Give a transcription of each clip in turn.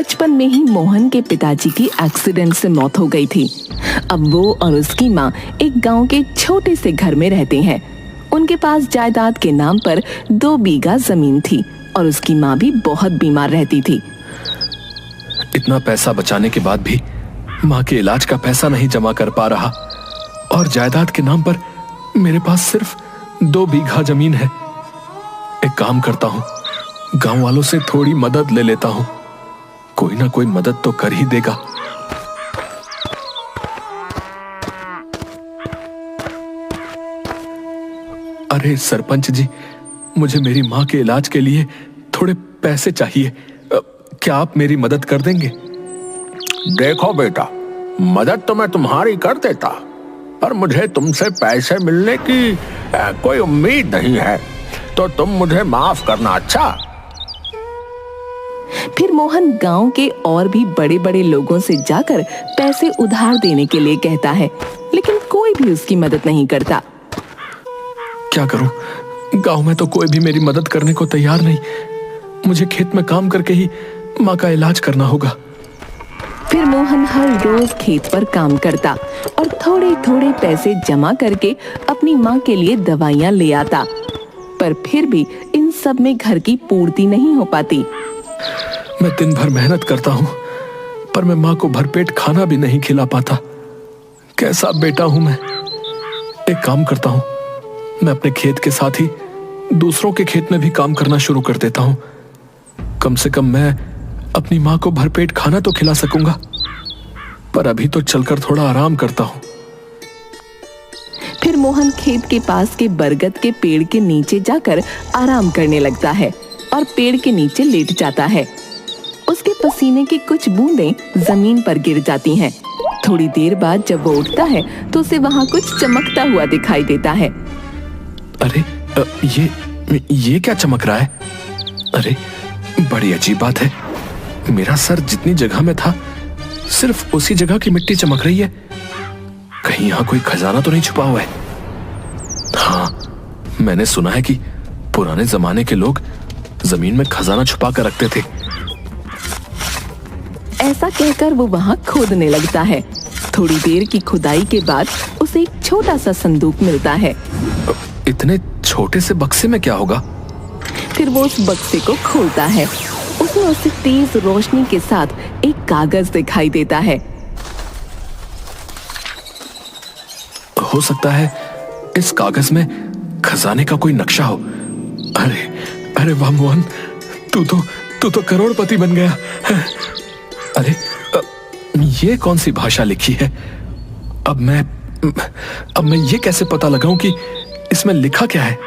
बचपन में ही मोहन के पिताजी की एक्सीडेंट से मौत हो गई थी। अब वो और उसकी माँ एक गांव के छोटे से घर में रहते हैं। उनके पास जायदाद के नाम पर 2 बीघा जमीन थी और उसकी माँ भी बहुत बीमार रहती थी। इतना पैसा बचाने के बाद भी माँ के इलाज का पैसा नहीं जमा कर पा रहा और जायदाद के नाम पर मेरे पास सिर्फ 2 बीघा जमीन है। एक काम करता हूँ, गांव वालों से थोड़ी मदद ले लेता हूँ, कोई ना कोई मदद तो कर ही देगा। अरे सरपंच जी, मुझे मेरी माँ के इलाज के लिए थोड़े पैसे चाहिए, क्या आप मेरी मदद कर देंगे? देखो बेटा, मदद तो मैं तुम्हारी कर देता, पर मुझे तुमसे पैसे मिलने की कोई उम्मीद नहीं है, तो तुम मुझे माफ करना। अच्छा। फिर मोहन गांव के और भी बड़े बड़े लोगों से जाकर पैसे उधार देने के लिए कहता है, लेकिन कोई भी उसकी मदद नहीं करता। क्या करूं? गांव में तो कोई भी मेरी मदद करने को तैयार नहीं। मुझे खेत में काम करके ही माँ का इलाज करना होगा। फिर मोहन हर रोज खेत पर काम करता और थोड़े थोड़े पैसे जमा करके अपनी माँ के लिए दवाइयाँ ले आता, पर फिर भी इन सब में घर की पूर्ति नहीं हो पाती। मैं दिन भर मेहनत करता हूँ, पर मैं माँ को भरपेट खाना भी नहीं खिला पाता। कैसा बेटा हूँ मैं। एक काम करता हूँ, मैं अपने खेत के साथ ही दूसरों के खेत में भी काम करना शुरू कर देता हूँ। कम से कम मैं अपनी माँ को भरपेट खाना तो खिला सकूंगा, पर अभी तो चलकर थोड़ा आराम करता हूँ। फिर मोहन खेत के पास के बरगद के पेड़ के नीचे जाकर आराम करने लगता है और पेड़ के नीचे लेट जाता है। उसके पसीने की कुछ बूंदें जमीन पर गिर जाती हैं। थोड़ी देर बाद जब वो उठता है तो उसे वहां कुछ चमकता हुआ दिखाई देता है। अरे ये क्या चमक रहा है? अरे बड़ी अजीब बात है, मेरा सर जितनी जगह में था सिर्फ उसी जगह की मिट्टी चमक रही है। कहीं यहाँ कोई खजाना तो नहीं छुपा हुआ है? हाँ, मैंने सुना है कि पुराने जमाने के लोग जमीन में खजाना छुपा कर रखते थे। ऐसा कहकर वो वहां खोदने लगता है। थोड़ी देर की खुदाई के बाद उसे एक छोटा सा संदूक मिलता है। इतने छोटे से बक्से में क्या होगा? फिर वो उस बक्से को खोलता है। उसमें उसे तेज रोशनी के साथ एक कागज दिखाई देता है। हो सकता है इस कागज में खजाने का कोई नक्शा हो। अरे वाह मोहन, तू तो करोड़पति बन गया। अरे ये कौन सी भाषा लिखी है? अब मैं ये कैसे पता लगाऊं कि इसमें लिखा क्या है?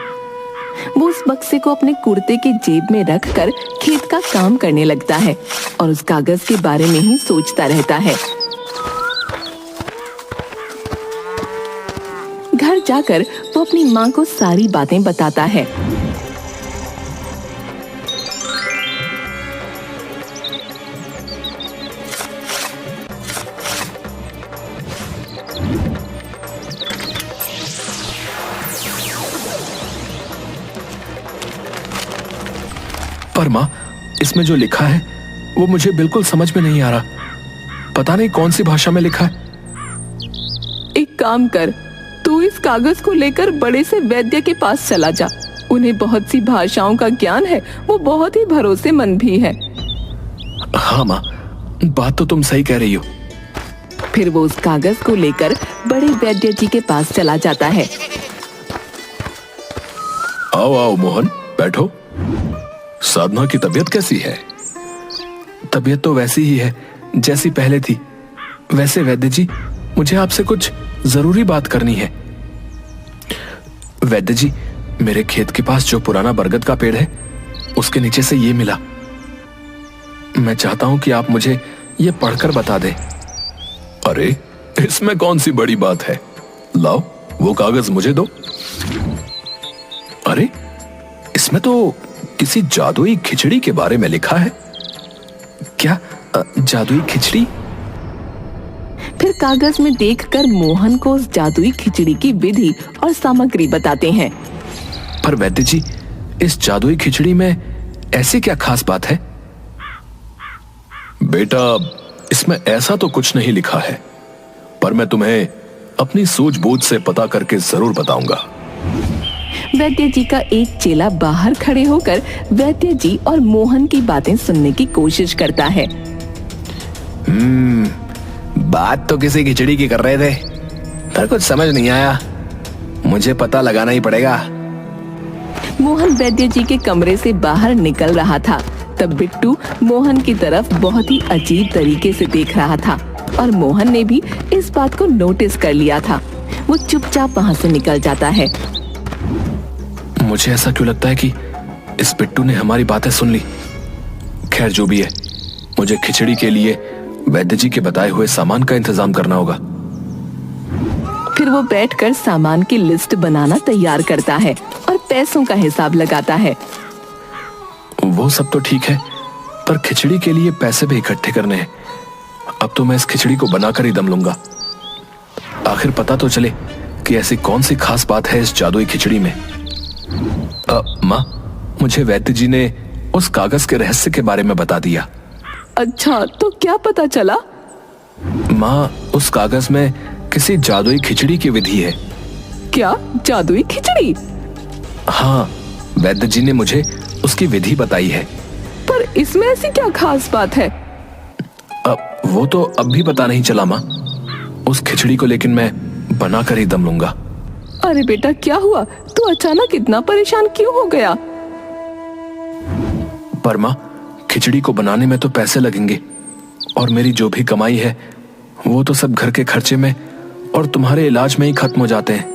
वो उस बक्से को अपने कुर्ते के जेब में रखकर खेत का काम करने लगता है और उस कागज के बारे में ही सोचता रहता है। घर जाकर वो अपनी माँ को सारी बातें बताता है। पर माँ, इसमें जो लिखा है वो मुझे बिल्कुल समझ में नहीं आ रहा। पता नहीं कौन सी भाषा में लिखा है। एक काम कर, तू इस कागज को लेकर बड़े से वैद्य के पास चला जा। उन्हें बहुत सी भाषाओं का ज्ञान है, वो बहुत ही भरोसेमंद भी है। हाँ माँ, बात तो तुम सही कह रही हो। फिर वो उस कागज को लेकर बड़े वैद्य जी के पास चला जाता है। आओ मोहन, बैठो। साधना की तबीयत कैसी है? तबीयत तो वैसी ही है जैसी पहले थी। वैसे वैद्य जी, मुझे आपसे कुछ जरूरी बात करनी है। वैद्य जी, मेरे खेत के पास जो पुराना बरगद का पेड़ है उसके नीचे से ये मिला। मैं चाहता हूं कि आप मुझे ये पढ़कर बता दें। अरे इसमें कौन सी बड़ी बात है, लाओ वो कागज मुझे दो। अरे इसमें तो किसी जादुई खिचड़ी के बारे में लिखा है। क्या जादुई खिचड़ी? फिर कागज में देखकर मोहन को उस जादुई खिचड़ी की विधि और सामग्री बताते हैं। पर वैद्य जी, इस जादुई खिचड़ी में ऐसी क्या खास बात है? बेटा, इसमें ऐसा तो कुछ नहीं लिखा है, पर मैं तुम्हें अपनी सूझबूझ से पता करके जरूर बताऊंगा। वैद्य जी का एक चेला बाहर खड़े होकर वैद्य जी और मोहन की बातें सुनने की कोशिश करता है। बात तो किसी खिचड़ी की कर रहे थे, पर कुछ समझ नहीं आया। मुझे पता लगाना ही पड़ेगा। मोहन वैद्य जी के कमरे से बाहर निकल रहा था, तब बिट्टू मोहन की तरफ बहुत ही अजीब तरीके से देख रहा था और मोहन ने भी इस बात को नोटिस कर लिया था। वो चुपचाप वहाँ से निकल जाता है। मुझे ऐसा क्यों लगता है कि इस बिट्टू ने हमारी बातें सुन ली। खैर, जो भी है, मुझे खिचड़ी के लिए वैद्य जी के बताए हुए सामान का इंतजाम करना होगा। फिर वो बैठकर सामान की लिस्ट बनाना तैयार करता है और पैसों का हिसाब लगाता है। वो सब तो ठीक है, पर खिचड़ी के लिए पैसे भी इकट्ठे करने हैं। अब तो मैं इस खिचड़ी को बनाकर ही दम लूंगा। आखिर पता तो चले कि ऐसी कौन सी खास बात है इस जादुई खिचड़ी में। माँ, मुझे वैद्य जी ने उस कागज के रहस्य के बारे में बता दिया। अच्छा, तो क्या पता चला? माँ, उस कागज में किसी जादुई खिचड़ी की विधि है। क्या जादुई खिचड़ी? हाँ, वैद्य जी ने मुझे उसकी विधि बताई है। पर इसमें ऐसी क्या खास बात है? वो तो अब भी पता नहीं चला माँ। उस खिचड़ी को लेकिन मैं बनाकर ही दम लूंगा। अरे बेटा, क्या हुआ? तू अचानक इतना परेशान क्यों हो गया? पर माँ, खिचड़ी को बनाने में तो पैसे लगेंगे और मेरी जो भी कमाई है वो तो सब घर के खर्चे में और तुम्हारे इलाज में ही खत्म हो जाते हैं।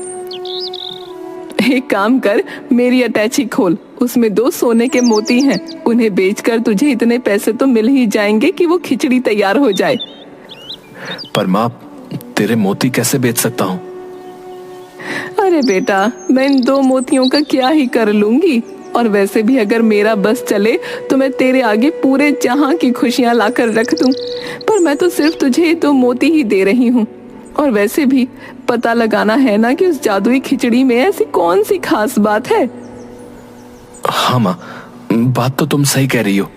एक काम कर, मेरी अटैची खोल, उसमें 2 सोने के मोती हैं। उन्हें बेचकर तुझे इतने पैसे तो मिल ही जाएंगे कि वो खिचड़ी तैयार हो जाए। पर माँ, तेरे मोती कैसे बेच सकता हूँ? अरे बेटा, मैं इन 2 मोतियों का क्या ही कर लूंगी। और वैसे भी अगर मेरा बस चले तो मैं तेरे आगे पूरे जहां की खुशियां लाकर रख दूं। पर मैं तो सिर्फ तुझे 2 मोती ही दे रही हूँ। और वैसे भी पता लगाना है ना कि उस जादुई खिचड़ी में ऐसी कौन सी खास बात है। हाँ माँ, बात तो तुम सही कह रही हो।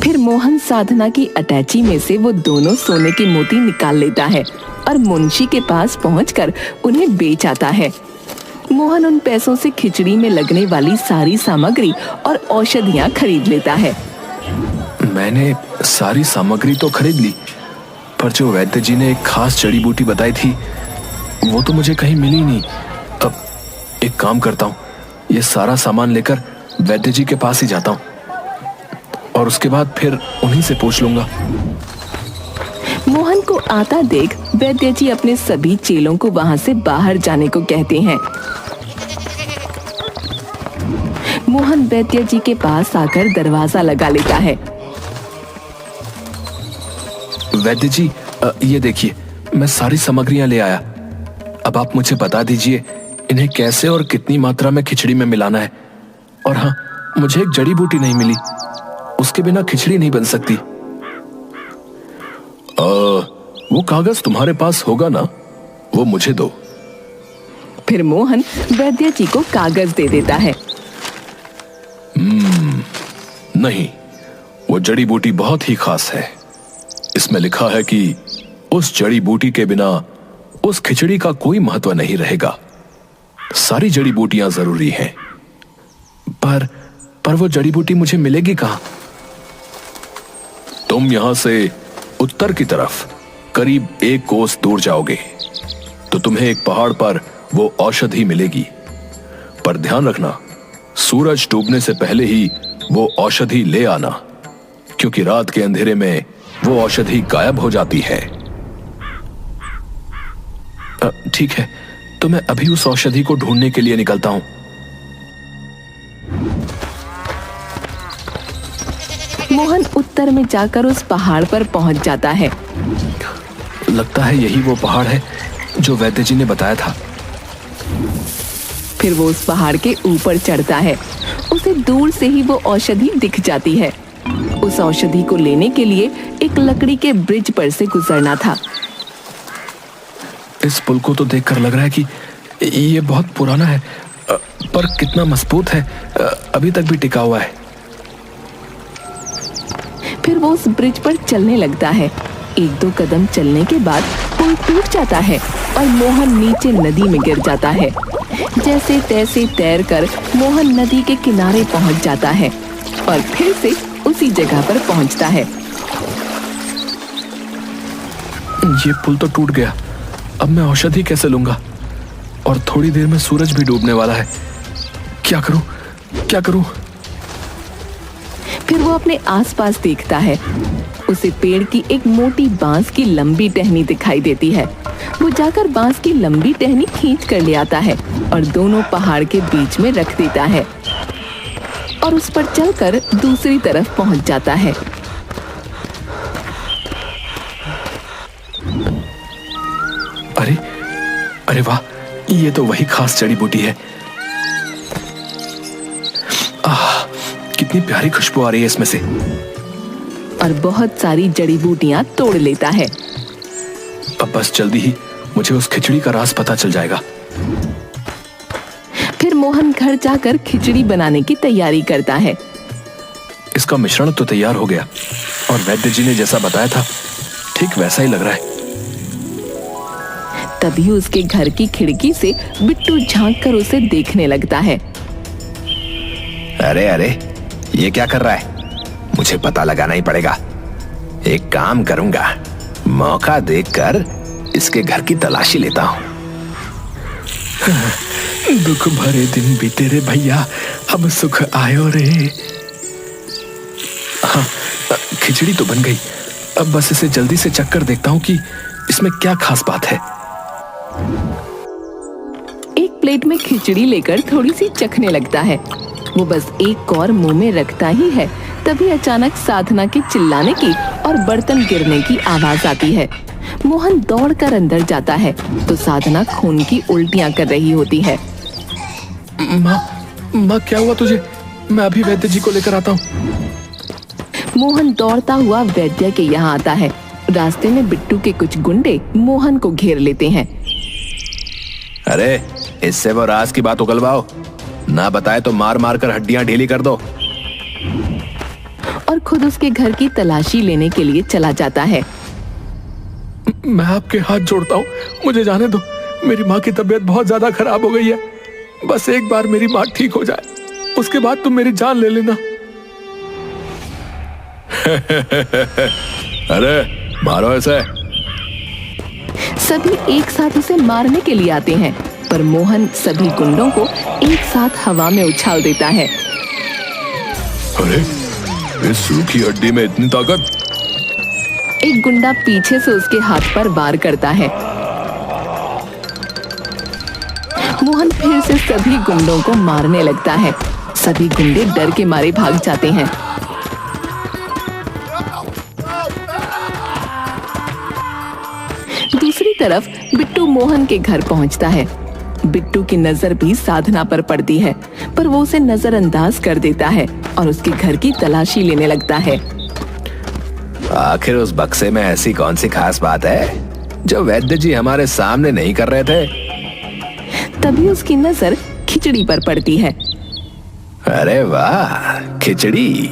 फिर मोहन साधना की अटैची में से वो दोनों सोने के मोती निकाल लेता है और मुंशी के पास पहुंचकर उन्हें बेच आता है। मोहन उन पैसों से खिचड़ी में लगने वाली सारी सामग्री और औषधियां खरीद लेता है। मैंने सारी सामग्री तो खरीद ली, पर जो वैद्य जी ने एक खास जड़ी बूटी बताई थी वो तो मुझे कहीं मिली नहीं। अब एक काम करता हूँ, ये सारा सामान लेकर वैद्य जी के पास ही जाता हूँ और उसके बाद फिर उन्हीं से पूछ लूंगा। मोहन को आता देख वैद्य जी अपने सभी चेलों को वहां से बाहर जाने को कहते हैं। मोहन वैद्य जी के पास आकर दरवाजा लगा लेता है। वैद्य जी, ये देखिए, मैं सारी सामग्रियां ले आया। अब आप मुझे बता दीजिए इन्हें कैसे और कितनी मात्रा में खिचड़ी में मिलाना है। और हाँ, मुझे एक जड़ी बूटी नहीं मिली, उसके बिना खिचड़ी नहीं बन सकती। वो कागज तुम्हारे पास होगा ना, वो मुझे दो। फिर मोहन वैद्य जी को कागज दे देता है। नहीं, वो जड़ी बूटी बहुत ही खास है। इसमें लिखा है कि उस जड़ी बूटी के बिना उस खिचड़ी का कोई महत्व नहीं रहेगा। सारी जड़ी बूटियां जरूरी हैं। पर वो जड़ी बूटी मुझे मिलेगी कहां? तुम यहां से उत्तर की तरफ करीब 1 कोस दूर जाओगे तो तुम्हें एक पहाड़ पर वो औषधि मिलेगी। पर ध्यान रखना, सूरज डूबने से पहले ही वो औषधि ले आना, क्योंकि रात के अंधेरे में वो औषधि गायब हो जाती है। ठीक है, तो मैं अभी उस औषधि को ढूंढने के लिए निकलता हूं। मोहन उत्तर में जाकर उस पहाड़ पर पहुंच जाता है। लगता है यही वो पहाड़ है जो वैद्य जी ने बताया था। फिर वो उस पहाड़ के ऊपर चढ़ता है। उसे दूर से ही वो औषधि दिख जाती है। उस औषधि को लेने के लिए एक लकड़ी के ब्रिज पर से गुजरना था। इस पुल को तो देखकर लग रहा है कि ये बहुत पुराना है, पर कितना मजबूत है, अभी तक भी टिका हुआ है। फिर फिर वो उस ब्रिज पर चलने लगता है। एक दो कदम चलने के बाद पुल टूट जाता है और मोहन नीचे नदी में गिर जाता है। जैसे तैसे तैरकर मोहन नदी के किनारे पहुंच जाता है और फिर से उसी जगह पर पहुंचता है। ये पुल तो टूट गया, अब मैं औषधि कैसे लूंगा? और थोड़ी देर में सूरज भी डूबने वाला है। क्या करूं, क्या करूं? फिर वो अपने आसपास देखता है। उसे पेड़ की एक मोटी बांस की लंबी टहनी दिखाई देती है। वो जाकर बांस की लंबी टहनी खींच कर ले आता है और दोनों पहाड़ के बीच में रख देता है और उस पर चलकर दूसरी तरफ पहुंच जाता है। अरे अरे वाह, ये तो वही खास जड़ी बूटी है। आह, कितनी प्यारी खुशबू आ रही है इसमें से। और बहुत सारी जड़ी बूटियां तोड़ लेता है। अब बस जल्दी ही मुझे उस खिचड़ी का राज पता चल जाएगा। फिर मोहन घर जाकर खिचड़ी बनाने की तैयारी करता है। इसका मिश्रण तो तैयार हो गया और वैद्य जी ने जैसा बताया था ठीक वैसा ही लग रहा है। तभी उसके घर की खिड़की से बिट्टू झांककर उसे देखने लगता है। अरे अरे, ये क्या कर रहा है? मुझे पता लगाना ही पड़ेगा। एक काम करूंगा, मौका देखकर इसके घर की तलाशी लेता हूं। दुख भरे दिन बीते रे भैया, अब सुख आयो रे। हाँ, खिचड़ी तो बन गई। अब बस इसे जल्दी से चख कर देखता हूँ कि इसमें क्या खास बात है। एक प्लेट में खिचड़ी लेकर थोड़ी सी चखने लगता है। वो बस एक कौर मुंह में रखता ही है, तभी अचानक साधना के चिल्लाने की और बर्तन गिरने की आवाज आती है। मोहन दौड़कर अंदर जाता है तो साधना खून की उल्टियां कर रही होती है। माँ क्या हुआ तुझे? मैं अभी वैद्य जी को लेकर आता हूँ। मोहन दौड़ता हुआ वैद्य के यहाँ आता है। रास्ते में बिट्टू के कुछ गुंडे मोहन को घेर लेते हैं। अरे, इससे वो राज की बात उगलवाओ, ना बताए तो मार मार कर हड्डियां ढीली कर दो। और खुद उसके घर की तलाशी लेने के लिए चला जाता है। मैं आपके हाथ जोड़ता हूँ, मुझे जाने दो। मेरी माँ की तबीयत बहुत ज्यादा खराब हो गई है। बस एक बार मेरी माँ ठीक हो जाए, उसके बाद तुम मेरी जान ले लेना। अरे मारो ऐसे। सभी एक साथ उसे मारने के लिए आते हैं, पर मोहन सभी गुंडों को एक साथ हवा में उछाल देता है। अरे, इस सूखी हड्डी में इतनी ताकत? एक गुंडा पीछे से उसके हाथ पर वार करता है। मोहन फिर से सभी गुंडों को मारने लगता है। सभी गुंडे डर के मारे भाग जाते हैं। दूसरी तरफ बिट्टू मोहन के घर पहुंचता है। बिट्टू की नजर भी साधना पर पड़ती है, पर वो उसे नजरअंदाज कर देता है और उसके घर की तलाशी लेने लगता है। आखिर उस बक्से में ऐसी कौन सी खास बात है जो वैद्य जी हमारे सामने नहीं कर रहे थे? तभी उसकी नजर खिचड़ी पर पड़ती है। अरे वाह, खिचड़ी।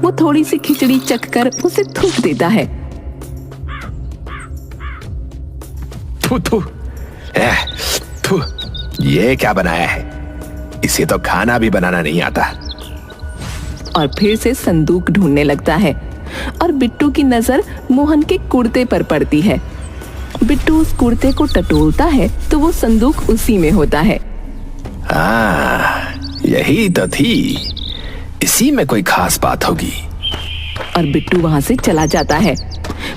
वो थोड़ी सी खिचड़ी चखकर उसे थूक देता है। थू थू, थू, ये क्या बनाया है? इसे तो खाना भी बनाना नहीं आता। और फिर से संदूक ढूंढने लगता है और बिट्टू की नजर मोहन के कुर्ते पर पड़ती है। बिट्टू उस कुर्ते को टटोलता है तो वो संदूक उसी में होता है। हाँ, यही तो थी। इसी में कोई खास बात होगी। और बिट्टू वहां से चला जाता है।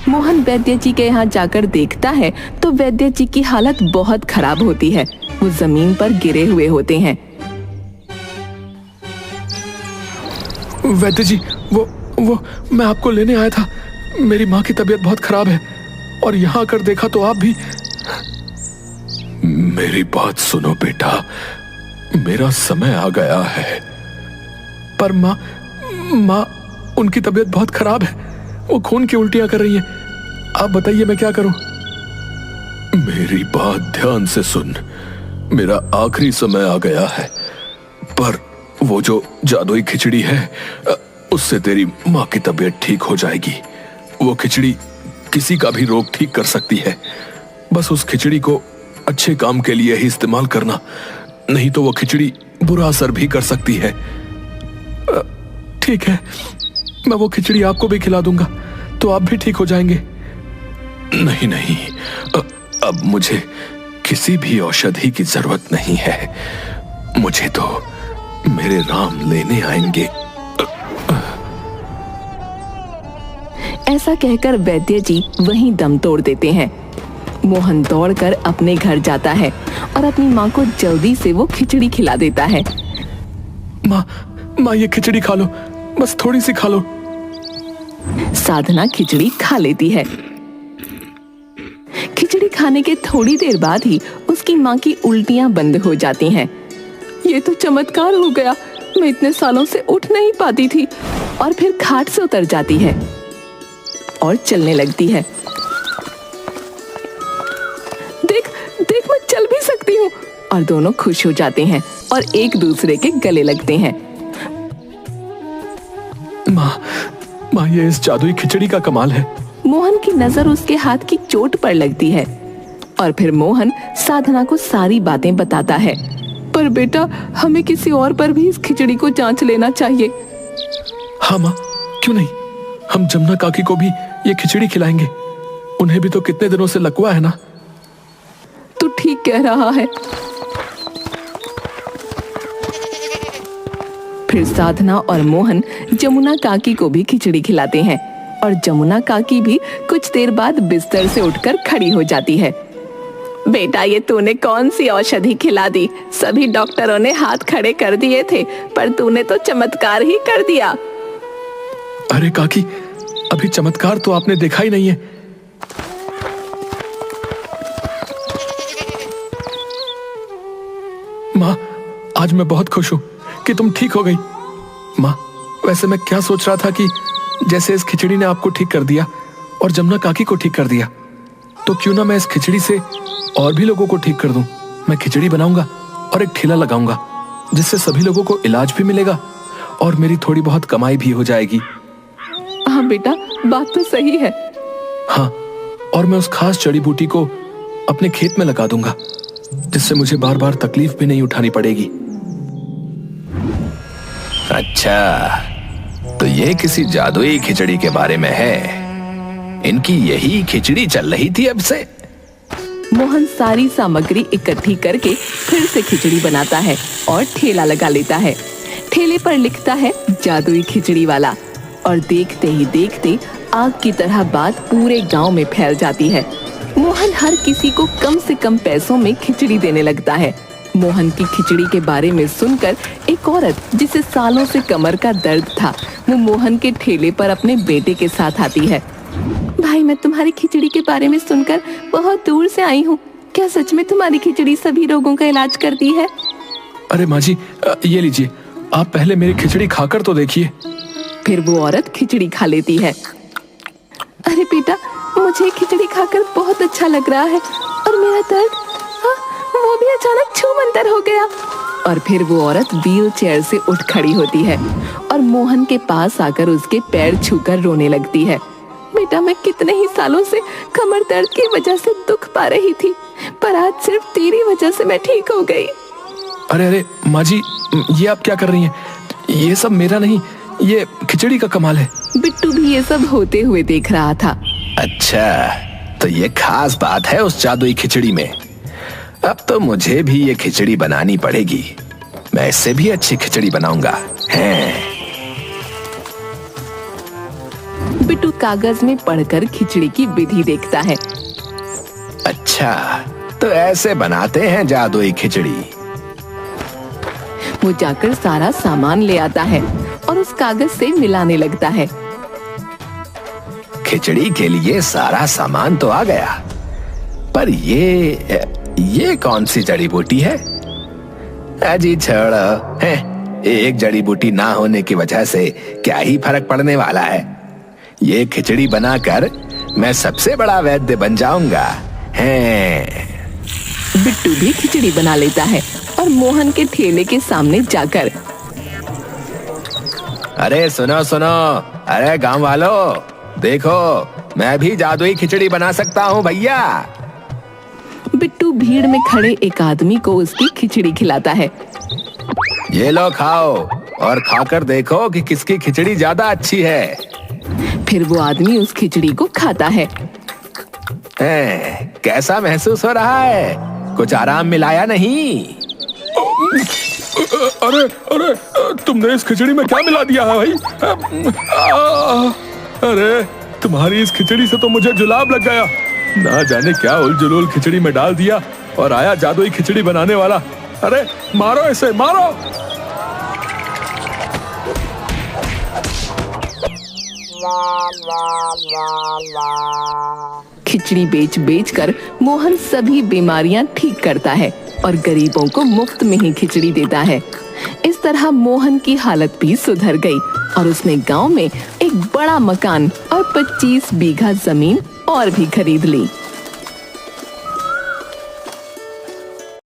मोहन वैद्य जी के यहाँ जाकर देखता है तो वैद्य जी की हालत बहुत खराब होती है। वो जमीन पर गिरे हुए होते हैं। वैद्य जी, वो मैं आपको लेने आया था। मेरी माँ की तबीयत बहुत खराब है और यहाँ आकर देखा तो आप भी। मेरी बात सुनो बेटा, मेरा समय आ गया है। पर माँ उनकी तबीयत बहुत खराब है। वो खून की उल्टियां कर रही हैं। आप बताइए मैं क्या करूं? मेरी बात ध्यान से सुन। मेरा आखिरी समय आ गया है, पर वो जो जादुई खिचड़ी है उससे तेरी माँ की तबीयत ठीक हो जाएगी। वो खिचड़ी किसी का भी रोग ठीक कर सकती है। बस उस खिचड़ी को अच्छे काम के लिए ही इस्तेमाल करना, नहीं तो वो खिचड़ी बुरा असर भी कर सकती है। ठीक है, मैं वो खिचड़ी आपको भी खिला दूंगा तो आप भी ठीक हो जाएंगे। नहीं नहीं, अब मुझे किसी भी औषधि की जरूरत नहीं है। मुझे तो मेरे राम लेने आएंगे। ऐसा कहकर वैद्य जी वहीं दम तोड़ देते हैं। मोहन दौड़कर अपने घर जाता है और अपनी माँ को जल्दी से वो खिचड़ी खिला देता है। माँ ये खिचड़ी खा लो, बस थोड़ी सी खा लो। साधना खिचड़ी खा लेती है। खिचड़ी खाने के थोड़ी देर बाद ही उसकी माँ की उल्टियां बंद हो जाती हैं। ये तो चमत्कार हो गया, मैं इतने सालों से उठ नहीं पाती थी। और फिर खाट से उतर जाती है और चलने लगती है। देख देख, मैं चल भी सकती हूँ। और दोनों खुश हो जाते हैं और एक दूसरे के गले लगते हैं। माँ ये इस जादुई खिचड़ी का कमाल है। मोहन की नजर उसके हाथ की चोट पर लगती है और फिर मोहन साधना को सारी बातें बताता है। पर बेटा, हमें किसी और पर भी इस खिचड़ी को जांच लेना चाहिए। हाँ माँ, क्यों नहीं, हम जमुना काकी को भी ये खिचड़ी खिलाएंगे। उन्हें भी तो कितने दिनों से लकवा है ना। तू ठीक कह रहा है। फिर साधना और मोहन जमुना काकी को भी खिचड़ी खिलाते हैं और जमुना काकी भी कुछ देर बाद बिस्तर से उठकर खड़ी हो जाती है। बेटा, ये तूने कौन सी औषधि खिला दी? सभी डॉक्टरों ने हाथ खड़े कर दिए थे, पर तूने तो चमत्कार ही कर दिया। अरे काकी, अभी चमत्कार तो आपने देखा ही नहीं है। माँ, आज मैं बहुत खुश हूँ कि तुम ठीक हो गई। माँ, वैसे मैं क्या सोच रहा था कि जैसे इस खिचड़ी ने आपको ठीक कर दिया और जमुना काकी को ठीक कर दिया, तो क्यों ना मैं इस खिचड़ी से और भी लोगों को ठीक कर दूं। मैं खिचड़ी बनाऊंगा और एक ठेला लगाऊंगा, जिससे सभी लोगों को इलाज भी मिलेगा और मेरी थोड़ी बहुत कमाई भी हो जाएगी। हाँ बेटा, बात तो सही है। हाँ, और मैं उस खास जड़ी बूटी को अपने खेत में लगा दूंगा, जिससे मुझे बार बार तकलीफ भी नहीं उठानी पड़ेगी। अच्छा, तो ये किसी जादुई खिचड़ी के बारे में है। इनकी यही खिचड़ी चल रही थी अब से। मोहन सारी सामग्री इकट्ठी करके फिर से खिचड़ी बनाता है और ठेला लगा लेता है। ठेले पर लिखता है जादुई खिचड़ी वाला, और देखते ही देखते आग की तरह बात पूरे गांव में फैल जाती है। मोहन हर किसी को कम से कम पैसों में खिचड़ी देने लगता है। मोहन की खिचड़ी के बारे में सुनकर एक औरत, जिसे सालों से कमर का दर्द था, वो मोहन के ठेले पर अपने बेटे के साथ आती है। भाई, मैं तुम्हारी खिचड़ी के बारे में सुनकर बहुत दूर से आई हूँ। क्या सच में तुम्हारी खिचड़ी सभी रोगों का इलाज करती है? अरे माँ जी, ये लीजिए, आप पहले मेरी खिचड़ी खाकर तो देखिए। फिर वो औरत खिचड़ी खा लेती है। अरे बेटा, मुझे खिचड़ी खाकर बहुत अच्छा लग रहा है और मेरा दर्द वो भी अचानक छूमंतर हो गया। और फिर वो औरत व्हील चेयर से उठ खड़ी होती है और मोहन के पास आकर उसके पैर छूकर रोने लगती है। बेटा, मैं कितने ही सालों से कमर दर्द की वजह से दुख पा रही थी, पर आज सिर्फ तेरी वजह से मैं ठीक हो गई। अरे माँ जी, ये आप क्या कर रही हैं? ये सब मेरा नहीं, ये खिचड़ी का कमाल है। बिट्टू भी ये सब होते हुए देख रहा था। अच्छा, तो ये खास बात है उस जादुई खिचड़ी में। अब तो मुझे भी ये खिचड़ी बनानी पड़ेगी। मैं इससे भी अच्छी खिचड़ी बनाऊंगा। बिट्टू कागज में पढ़कर खिचड़ी की विधि देखता है। अच्छा, तो ऐसे बनाते हैं जादुई खिचड़ी। वो जाकर सारा सामान ले आता है और उस कागज से मिलाने लगता है। खिचड़ी के लिए सारा सामान तो आ गया, पर ये कौन सी जड़ी बूटी है? अजी छोड़ो, एक जड़ी बूटी ना होने की वजह से क्या ही फर्क पड़ने वाला है। ये खिचड़ी बनाकर मैं सबसे बड़ा वैद्य बन जाऊंगा। बिट्टू भी खिचड़ी बना लेता है और मोहन के ठेले के सामने जाकर, अरे सुनो सुनो, अरे गांव वालों देखो, मैं भी जादुई खिचड़ी बना सकता हूँ भैया। बिट्टू भीड़ में खड़े एक आदमी को उसकी खिचड़ी खिलाता है। ये लो खाओ और खाकर देखो कि किसकी खिचड़ी ज्यादा अच्छी है। फिर वो आदमी उस खिचड़ी को खाता है। कैसा महसूस हो रहा है? कुछ आराम मिलाया नहीं? अरे अरे, तुमने इस खिचड़ी में क्या मिला दिया है भाई? अरे तुम्हारी इस खिचड़ी से तो मुझे जुलाब लग गया। ना जाने क्या उलझुल खिचड़ी में डाल दिया और आया जादुई खिचड़ी बनाने वाला। अरे मारो इसे, मारो। खिचड़ी बेच बेच कर मोहन सभी बीमारियां ठीक करता है और गरीबों को मुफ्त में ही खिचड़ी देता है। इस तरह मोहन की हालत भी सुधर गई और उसने गांव में एक बड़ा मकान और 25 बीघा जमीन और भी खरीद ली।